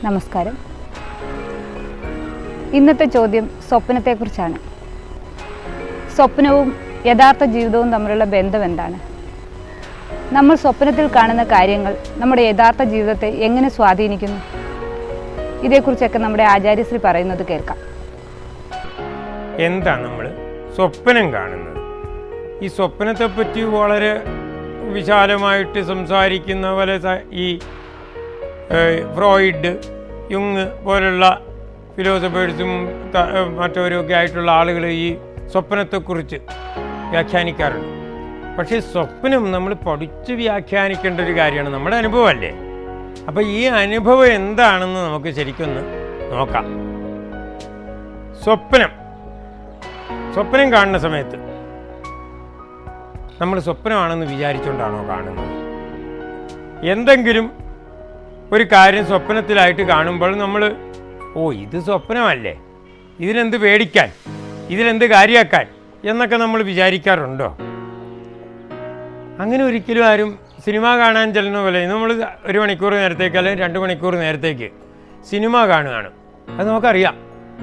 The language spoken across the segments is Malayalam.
നമസ്കാരം. ഇന്നത്തെ ചോദ്യം സ്വപ്നത്തെക്കുറിച്ചാണ്. സ്വപ്നവും യഥാർത്ഥ ജീവിതവും തമ്മിലുള്ള ബന്ധം എന്താണ്? നമ്മൾ സ്വപ്നത്തിൽ കാണുന്ന കാര്യങ്ങൾ നമ്മുടെ യഥാർത്ഥ ജീവിതത്തെ എങ്ങനെ സ്വാധീനിക്കുന്നു? ഇതേക്കുറിച്ചൊക്കെ നമ്മുടെ ആചാര്യശ്രീ പറയുന്നത് കേൾക്കാം. എന്താ നമ്മൾ സ്വപ്നം കാണുന്നത്? ഈ സ്വപ്നത്തെപ്പറ്റി വളരെ വിശാലമായിട്ട് സംസാരിക്കുന്ന പോലെ ഈ ഫ്രോയിഡ്, യുങ് പോലുള്ള ഫിലോസഫേഴ്സും മറ്റവരുമൊക്കെ ആയിട്ടുള്ള ആളുകൾ ഈ സ്വപ്നത്തെക്കുറിച്ച് വ്യാഖ്യാനിക്കാറുണ്ട്. പക്ഷേ സ്വപ്നം നമ്മൾ പഠിച്ച് വ്യാഖ്യാനിക്കേണ്ട ഒരു കാര്യമാണ്, നമ്മുടെ അനുഭവമല്ലേ. അപ്പോൾ ഈ അനുഭവം എന്താണെന്ന് നമുക്ക് ശരിക്കൊന്ന് നോക്കാം. സ്വപ്നം കാണുന്ന സമയത്ത് നമ്മൾ സ്വപ്നമാണെന്ന് വിചാരിച്ചുകൊണ്ടാണോ കാണുന്നത്? എന്തെങ്കിലും ഒരു കാര്യം സ്വപ്നത്തിലായിട്ട് കാണുമ്പോൾ നമ്മൾ ഇത് സ്വപ്നമല്ലേ, ഇതിനെന്ത് പേടിക്കാൻ, ഇതിലെന്ത് കാര്യമാക്കാൻ എന്നൊക്കെ നമ്മൾ വിചാരിക്കാറുണ്ടോ? അങ്ങനെ ഒരിക്കലും ആരും സിനിമ കാണാൻ ചെല്ലുന്ന പോലെ നമ്മൾ 1 മണിക്കൂർ നേരത്തേക്ക് അല്ലെങ്കിൽ 2 മണിക്കൂർ നേരത്തേക്ക് സിനിമ കാണുകയാണ്, അത് നമുക്കറിയാം.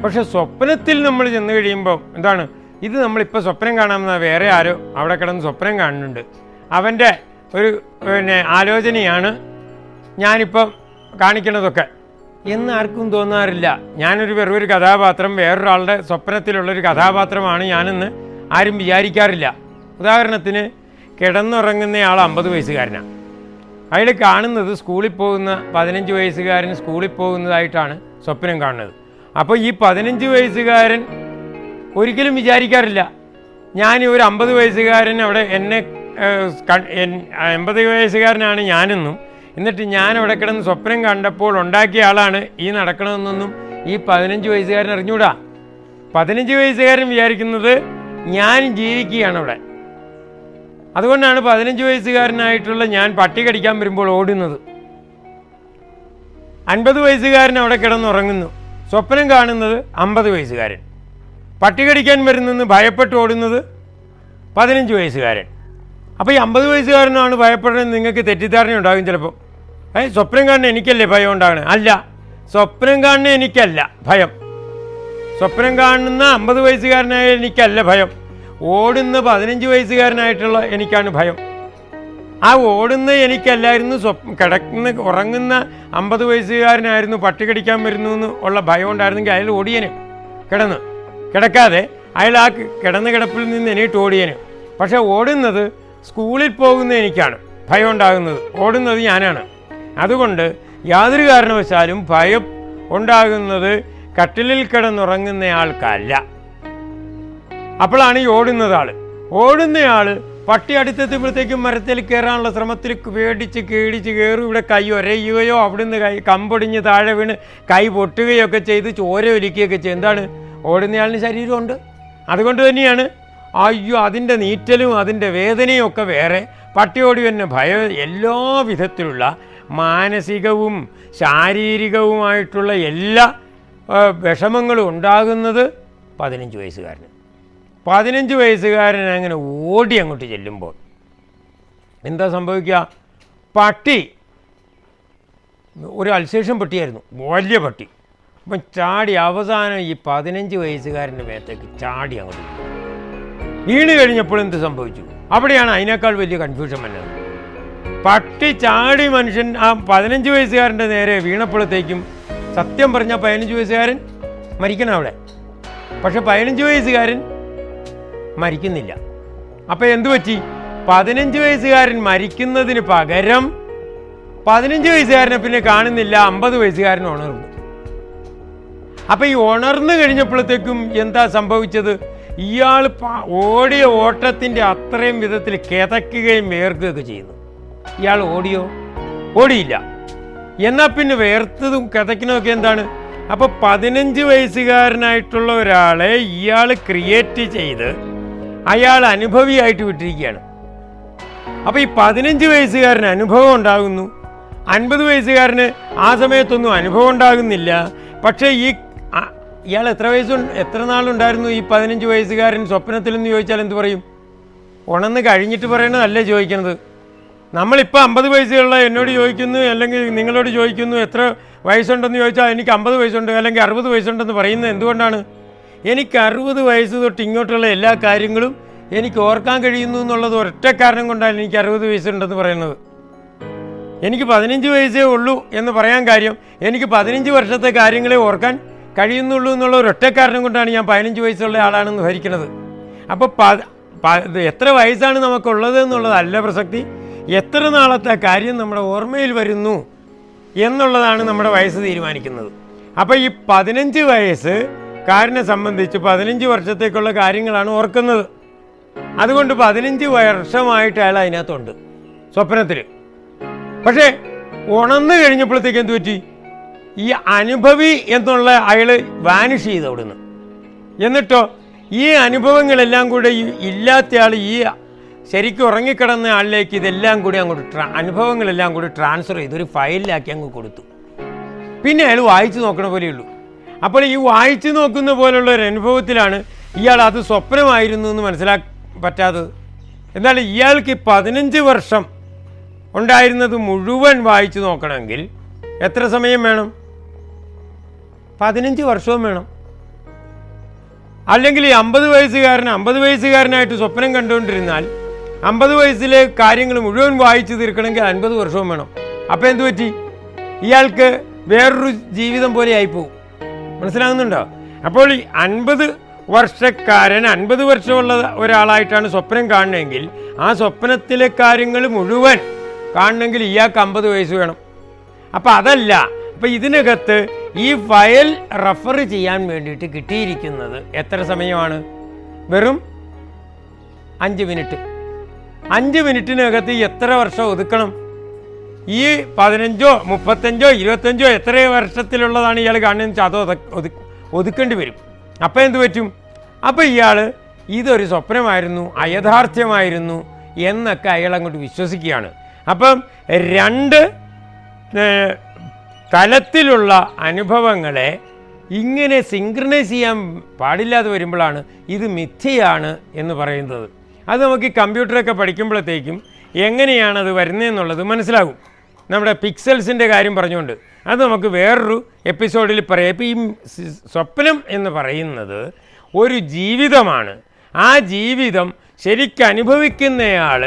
പക്ഷെ സ്വപ്നത്തിൽ നമ്മൾ ചെന്ന് കഴിയുമ്പോൾ എന്താണ്, ഇത് നമ്മളിപ്പോൾ സ്വപ്നം കാണാമെന്ന വേറെ ആരോ അവിടെ കിടന്ന് സ്വപ്നം കാണുന്നുണ്ട്, അവൻ്റെ ഒരു ആലോചനയാണ് ഞാനിപ്പം കാണിക്കണതൊക്കെ എന്ന് ആർക്കും തോന്നാറില്ല. ഞാനൊരു വെറൊരു കഥാപാത്രം, വേറൊരാളുടെ സ്വപ്നത്തിലുള്ളൊരു കഥാപാത്രമാണ് ഞാനെന്ന് ആരും വിചാരിക്കാറില്ല. ഉദാഹരണത്തിന് കിടന്നുറങ്ങുന്നയാൾ 50 വയസ്സുകാരനാണ്. അയാൾ കാണുന്നത് സ്കൂളിൽ പോകുന്ന 15 വയസ്സുകാരൻ സ്കൂളിൽ പോകുന്നതായിട്ടാണ് സ്വപ്നം കാണുന്നത്. അപ്പോൾ ഈ 15 വയസ്സുകാരൻ ഒരിക്കലും വിചാരിക്കാറില്ല ഞാൻ ഒരു 50 വയസ്സുകാരൻ അവിടെ എന്നെ 80 വയസ്സുകാരനാണ് ഞാനെന്നും, എന്നിട്ട് ഞാൻ അവിടെ കിടന്ന് സ്വപ്നം കണ്ടപ്പോൾ ഉണ്ടാക്കിയ ആളാണ് ഈ നടക്കണമെന്നൊന്നും ഈ 15 വയസ്സുകാരൻ അറിഞ്ഞൂടാ. 15 വയസ്സുകാരൻ വിചാരിക്കുന്നത് ഞാൻ ജീവിക്കുകയാണ് അവിടെ. അതുകൊണ്ടാണ് 15 വയസ്സുകാരനായിട്ടുള്ള ഞാൻ പട്ടി കടിക്കാൻ വരുമ്പോൾ ഓടുന്നത്. 50 വയസ്സുകാരൻ അവിടെ കിടന്നുറങ്ങുന്നു, സ്വപ്നം കാണുന്നത് 50 വയസ്സുകാരൻ. പട്ടി കടിക്കാൻ വരുന്നെന്ന് ഭയപ്പെട്ട് ഓടുന്നത് 15 വയസ്സുകാരൻ. അപ്പോൾ ഈ 50 വയസ്സുകാരനാണ് ഭയപ്പെടുന്നത് നിങ്ങൾക്ക് തെറ്റിദ്ധാരണ ഉണ്ടാകും ചിലപ്പോൾ. സ്വപ്നം കാണുന്ന എനിക്കല്ലേ ഭയം ഉണ്ടാകണം? അല്ല, സ്വപ്നം കാണുന്ന എനിക്കല്ല ഭയം. സ്വപ്നം കാണുന്ന 50 വയസ്സുകാരനായ എനിക്കല്ല ഭയം, ഓടുന്ന 15 വയസ്സുകാരനായിട്ടുള്ള എനിക്കാണ് ഭയം. ആ ഓടുന്ന എനിക്കല്ലായിരുന്നു, ഉറങ്ങുന്ന 50 വയസ്സുകാരനായിരുന്നു പട്ടി കടിക്കാൻ വരുന്നു എന്ന് ഉള്ള ഭയം ഉണ്ടായിരുന്നെങ്കിൽ അയാൾ ഓടിയന്, കിടക്കാതെ അയാൾ ആ കിടപ്പിൽ നിന്ന് എണീട്ട് ഓടിയന്. പക്ഷെ ഓടുന്നത് സ്കൂളിൽ പോകുന്ന എനിക്കാണ് ഭയം ഉണ്ടാകുന്നത്, ഓടുന്നത് ഞാനാണ്. അതുകൊണ്ട് യാതൊരു കാരണവശാലും ഭയം ഉണ്ടാകുന്നത് കട്ടിലിൽ കിടന്നുറങ്ങുന്നയാൾക്കല്ല. അപ്പോഴാണ് ഈ ഓടുന്നയാൾ പട്ടി അടുത്തെത്തുമ്പോഴത്തേക്കും മരത്തിൽ കയറാനുള്ള ശ്രമത്തിൽ പേടിച്ച് കയറും. ഇവിടെ കൈ ഒരയുകയോ അവിടുന്ന് കമ്പൊടിഞ്ഞ് താഴെ വീണ് കൈ പൊട്ടുകയൊക്കെ ചെയ്ത് ചോര ഒലിക്കുകയൊക്കെ ചെയ്യും. എന്താണ്, ഓടുന്നയാളിന് ശരീരമുണ്ട്. അതുകൊണ്ട് തന്നെയാണ് അതിൻ്റെ നീറ്റലും അതിൻ്റെ വേദനയും ഒക്കെ വേറെ, പട്ടിയോടി തന്നെ ഭയം, എല്ലാ വിധത്തിലുള്ള മാനസികവും ശാരീരികവുമായിട്ടുള്ള എല്ലാ വിഷമങ്ങളും ഉണ്ടാകുന്നത് 15 വയസ്സുകാരന്. 15 വയസ്സുകാരൻ അങ്ങനെ ഓടി അങ്ങോട്ട് ചെല്ലുമ്പോൾ എന്താ സംഭവിക്കുക? പട്ടി ഒരു അൽസേഷൻ പട്ടിയായിരുന്നു, വലിയ പട്ടി. അപ്പം ചാടി അവസാനം ഈ 15 വയസ്സുകാരൻ്റെ മേത്തേക്ക് ചാടി അങ്ങോട്ട് വീണ് കഴിഞ്ഞപ്പോൾ എന്ത് സംഭവിച്ചു? അവിടെയാണ് അതിനേക്കാൾ വലിയ കൺഫ്യൂഷൻ വന്നത്. പട്ടി ചാടി മനുഷ്യൻ ആ 15 വയസ്സുകാരൻ്റെ നേരെ വീണപ്പോഴത്തേക്കും സത്യം പറഞ്ഞാൽ 15 വയസ്സുകാരൻ മരിക്കണം അവിടെ. പക്ഷെ 15 വയസ്സുകാരൻ മരിക്കുന്നില്ല. അപ്പം എന്തു പറ്റി? 15 വയസ്സുകാരൻ മരിക്കുന്നതിന് പകരം 15 വയസ്സുകാരനെ പിന്നെ കാണുന്നില്ല, 50 വയസ്സുകാരൻ ഉണർന്നു. അപ്പം ഈ ഉണർന്നു കഴിഞ്ഞപ്പോഴത്തേക്കും എന്താ സംഭവിച്ചത്? ഇയാൾ ഓടിയ ഓട്ടത്തിൻ്റെ അത്രയും വിധത്തിൽ കിതയ്ക്കുകയും വേർക്കുകയൊക്കെ ചെയ്യുന്നു. ഇയാൾ ഓടിയില്ല. എന്നാൽ പിന്നെ വേർത്തതും കിതയ്ക്കുന്നതൊക്കെ എന്താണ്? അപ്പോൾ 15 വയസ്സുകാരനായിട്ടുള്ള ഒരാളെ ഇയാൾ ക്രിയേറ്റ് ചെയ്ത് അയാൾ അനുഭവിയായിട്ട് വിട്ടിരിക്കുകയാണ്. അപ്പോൾ ഈ 15 വയസ്സുകാരന് അനുഭവം ഉണ്ടാകുന്നു, 50 വയസ്സുകാരന് ആ സമയത്തൊന്നും അനുഭവം ഉണ്ടാകുന്നില്ല. പക്ഷേ ഇയാൾ എത്ര നാളുണ്ടായിരുന്നു ഈ 15 വയസ്സുകാരൻ സ്വപ്നത്തിലെന്ന് ചോദിച്ചാൽ എന്ത് പറയും? ഉണർന്ന് കഴിഞ്ഞിട്ട് പറയണതല്ലേ ചോദിക്കണത്. നമ്മളിപ്പോൾ 50 വയസ്സുള്ള എന്നോട് ചോദിക്കുന്നു, അല്ലെങ്കിൽ നിങ്ങളോട് ചോദിക്കുന്നു എത്ര വയസ്സുണ്ടെന്ന് ചോദിച്ചാൽ എനിക്ക് 50 വയസ്സുണ്ട് അല്ലെങ്കിൽ 60 വയസ്സുണ്ടെന്ന് പറയുന്നത് എന്തുകൊണ്ടാണ്? എനിക്ക് 60 വയസ്സ് തൊട്ട് ഇങ്ങോട്ടുള്ള എല്ലാ കാര്യങ്ങളും എനിക്ക് ഓർക്കാൻ കഴിയുന്നു എന്നുള്ളത് ഒരൊറ്റ കാരണം കൊണ്ടാണ് എനിക്ക് 60 വയസ്സുണ്ടെന്ന് പറയുന്നത്. എനിക്ക് 15 വയസ്സേ ഉള്ളൂ എന്ന് പറയാൻ കാര്യം എനിക്ക് 15 വർഷത്തെ കാര്യങ്ങളെ ഓർക്കാൻ കഴിയുന്നുള്ളൂ എന്നുള്ള ഒരൊറ്റ കാരണം കൊണ്ടാണ് ഞാൻ 15 വയസ്സുള്ള ആളാണെന്ന് ധരിക്കുന്നത്. അപ്പോൾ എത്ര വയസ്സാണ് നമുക്കുള്ളത് എന്നുള്ളതല്ല പ്രസക്തി, എത്ര നാളത്തെ കാര്യം നമ്മുടെ ഓർമ്മയിൽ വരുന്നു എന്നുള്ളതാണ് നമ്മുടെ വയസ്സ് തീരുമാനിക്കുന്നത്. അപ്പോൾ ഈ 15 വയസ്സുകാരനെ സംബന്ധിച്ച് 15 വർഷത്തേക്കുള്ള കാര്യങ്ങളാണ് ഓർക്കുന്നത്. അതുകൊണ്ട് 15 വർഷമായിട്ട് അയാൾ അതിനകത്തുണ്ട് സ്വപ്നത്തിൽ. പക്ഷേ ഉണർന്നു കഴിഞ്ഞപ്പോഴത്തേക്ക് എന്ത് പറ്റി? ഈ അനുഭവി എന്നുള്ള അയാൾ വാനിഷ് ചെയ്ത് അവിടുന്ന്. എന്നിട്ടോ ഈ അനുഭവങ്ങളെല്ലാം കൂടെ ഇല്ലാത്ത ആൾ ഈ ശരിക്കും ഉറങ്ങിക്കിടന്ന ആളിലേക്ക് ഇതെല്ലാം കൂടി അങ്ങോട്ട് അനുഭവങ്ങളെല്ലാം കൂടി ട്രാൻസ്ഫർ ചെയ്ത് ഒരു ഫയലിലാക്കി അങ്ങ് കൊടുത്തു. പിന്നെ അയാൾ വായിച്ചു നോക്കണ പോലെയുള്ളൂ. അപ്പോൾ ഈ വായിച്ചു നോക്കുന്ന പോലുള്ള ഒരു അനുഭവത്തിലാണ് ഇയാൾ അത് സ്വപ്നമായിരുന്നു എന്ന് മനസ്സിലാക്കാൻ പറ്റാത്തത്. എന്നാൽ ഇയാൾക്ക് 15 വർഷം ഉണ്ടായിരുന്നത് മുഴുവൻ വായിച്ചു നോക്കണമെങ്കിൽ എത്ര സമയം വേണം? 15 വർഷവും വേണം. അല്ലെങ്കിൽ ഈ 50 വയസ്സുകാരനായിട്ട് സ്വപ്നം കണ്ടുകൊണ്ടിരുന്നാൽ 50 വയസ്സിലെ കാര്യങ്ങൾ മുഴുവൻ വായിച്ചു തീർക്കണമെങ്കിൽ 50 വർഷവും വേണം. അപ്പോൾ എന്തു പറ്റി? ഇയാൾക്ക് വേറൊരു ജീവിതം പോലെ ആയിപ്പോവും. മനസ്സിലാകുന്നുണ്ടോ? അപ്പോൾ ഈ 50 വർഷക്കാരൻ 50 വർഷമുള്ള ഒരാളായിട്ടാണ് സ്വപ്നം കാണണമെങ്കിൽ ആ സ്വപ്നത്തിലെ കാര്യങ്ങൾ മുഴുവൻ കാണണമെങ്കിൽ ഇയാൾക്ക് 50 വയസ്സ് വേണം. അപ്പം അതല്ല. അപ്പം ഇതിനകത്ത് ഈ ഫയൽ റെഫർ ചെയ്യാൻ വേണ്ടിയിട്ട് കിട്ടിയിരിക്കുന്നത് എത്ര സമയമാണ്? വെറും 5 മിനിറ്റ്. 5 മിനിറ്റിനകത്ത് എത്ര വർഷം ഒതുക്കണം? ഈ 15ഓ 35ഓ 25ഓ എത്ര വർഷത്തിലുള്ളതാണ് ഇയാൾ കാണുന്നതെന്ന് വെച്ചാൽ അത് ഒതുക്കേണ്ടി വരും. അപ്പം എന്ത് പറ്റും? അപ്പം ഇയാൾ ഇതൊരു സ്വപ്നമായിരുന്നു, അയഥാർത്ഥ്യമായിരുന്നു എന്നൊക്കെ അയാൾ അങ്ങോട്ട് വിശ്വസിക്കുകയാണ്. അപ്പം 2 തലത്തിലുള്ള അനുഭവങ്ങളെ ഇങ്ങനെ സിങ്ക്രണൈസ് ചെയ്യാൻ പാടില്ലാതെ വരുമ്പോഴാണ് ഇത് മിഥ്യയാണ് എന്ന് പറയുന്നത്. അത് നമുക്ക് ഈ കമ്പ്യൂട്ടറൊക്കെ പഠിക്കുമ്പോഴത്തേക്കും എങ്ങനെയാണത് വരുന്നതെന്നുള്ളത് മനസ്സിലാകും. നമ്മുടെ പിക്സൽസിൻ്റെ കാര്യം പറഞ്ഞുകൊണ്ട് അത് നമുക്ക് വേറൊരു എപ്പിസോഡിൽ പറയാം. ഇപ്പോൾ ഈ സ്വപ്നം എന്ന് പറയുന്നത് ഒരു ജീവിതമാണ്. ആ ജീവിതം ശരിക്കും അനുഭവിക്കുന്നയാൾ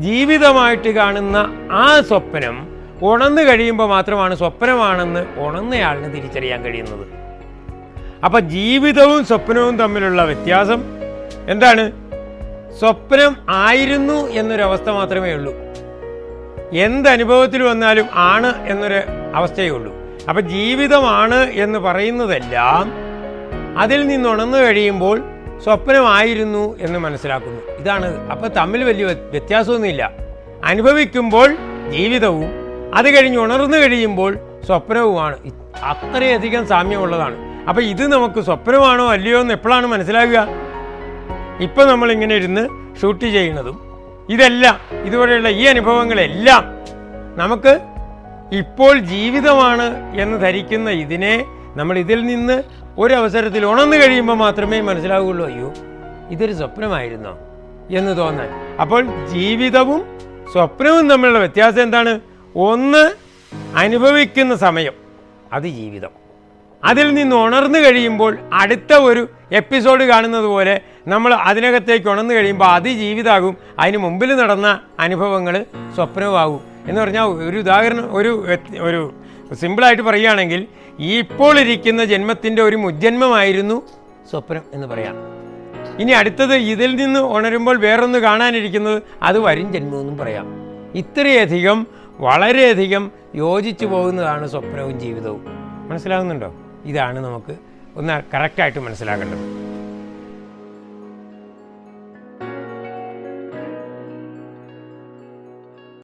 ജീവിതമായിട്ട് കാണുന്ന ആ സ്വപ്നം ഉണർന്നു കഴിയുമ്പോൾ മാത്രമാണ് സ്വപ്നമാണെന്ന് ഉണർന്നയാളിന് തിരിച്ചറിയാൻ കഴിയുന്നത്. അപ്പം ജീവിതവും സ്വപ്നവും തമ്മിലുള്ള വ്യത്യാസം എന്താണ്? സ്വപ്നം ആയിരുന്നു എന്നൊരവസ്ഥ മാത്രമേ ഉള്ളൂ. എന്തനുഭവത്തിൽ വന്നാലും ആണ് എന്നൊരു അവസ്ഥയേ ഉള്ളൂ. അപ്പം ജീവിതമാണ് എന്ന് പറയുന്നതെല്ലാം അതിൽ നിന്നുണർന്നു കഴിയുമ്പോൾ സ്വപ്നമായിരുന്നു എന്ന് മനസ്സിലാക്കുന്നു. ഇതാണ്. അപ്പം തമ്മിൽ വലിയ വ്യത്യാസമൊന്നുമില്ല. അനുഭവിക്കുമ്പോൾ ജീവിതവും അത് കഴിഞ്ഞ് ഉണർന്നു കഴിയുമ്പോൾ സ്വപ്നവുമാണ്. അത്രയധികം സാമ്യമുള്ളതാണ്. അപ്പം ഇത് നമുക്ക് സ്വപ്നമാണോ അല്ലയോ എന്ന് എപ്പോഴാണ് മനസ്സിലാകുക? ഇപ്പം നമ്മളിങ്ങനെ ഇരുന്ന് ഷൂട്ട് ചെയ്യുന്നതും ഇതെല്ലാം ഇതുപോലെയുള്ള ഈ അനുഭവങ്ങളെല്ലാം നമുക്ക് ഇപ്പോൾ ജീവിതമാണ് എന്ന് ധരിക്കുന്ന ഇതിനെ നമ്മൾ ഇതിൽ നിന്ന് ഒരവസരത്തിൽ ഉണർന്നു കഴിയുമ്പോൾ മാത്രമേ മനസ്സിലാവുകയുള്ളൂ, അയ്യോ ഇതൊരു സ്വപ്നമായിരുന്നോ എന്ന് തോന്നാൻ. അപ്പോൾ ജീവിതവും സ്വപ്നവും തമ്മിലുള്ള വ്യത്യാസം എന്താണ്? ഒന്ന് അനുഭവിക്കുന്ന സമയം, അത് ജീവിതം. അതിൽ നിന്ന് ഉണർന്നു കഴിയുമ്പോൾ അടുത്ത ഒരു എപ്പിസോഡ് കാണുന്നത് പോലെ നമ്മൾ അതിനകത്തേക്ക് ഉണർന്നു കഴിയുമ്പോൾ അത് ജീവിതമാകും. അതിന് മുമ്പിൽ നടന്ന അനുഭവങ്ങൾ സ്വപ്നവുമാകും. എന്ന് പറഞ്ഞാൽ ഒരു ഉദാഹരണം, ഒരു സിമ്പിളായിട്ട് പറയുകയാണെങ്കിൽ ഇപ്പോൾ ഇരിക്കുന്ന ജന്മത്തിൻ്റെ ഒരു മുജ്ജന്മമായിരുന്നു സ്വപ്നം എന്ന് പറയാം. ഇനി അടുത്തത് ഇതിൽ നിന്ന് ഉണരുമ്പോൾ വേറൊന്ന് കാണാനിരിക്കുന്നത് അത് വരും ജന്മമെന്നും പറയാം. ഇത്രയധികം വളരെയധികം യോജിച്ചു പോകുന്നതാണ് സ്വപ്നവും ജീവിതവും. മനസ്സിലാകുന്നുണ്ടോ? ഇതാണ് നമുക്ക് ഒന്ന് കറക്റ്റായിട്ട് മനസ്സിലാക്കേണ്ടത്.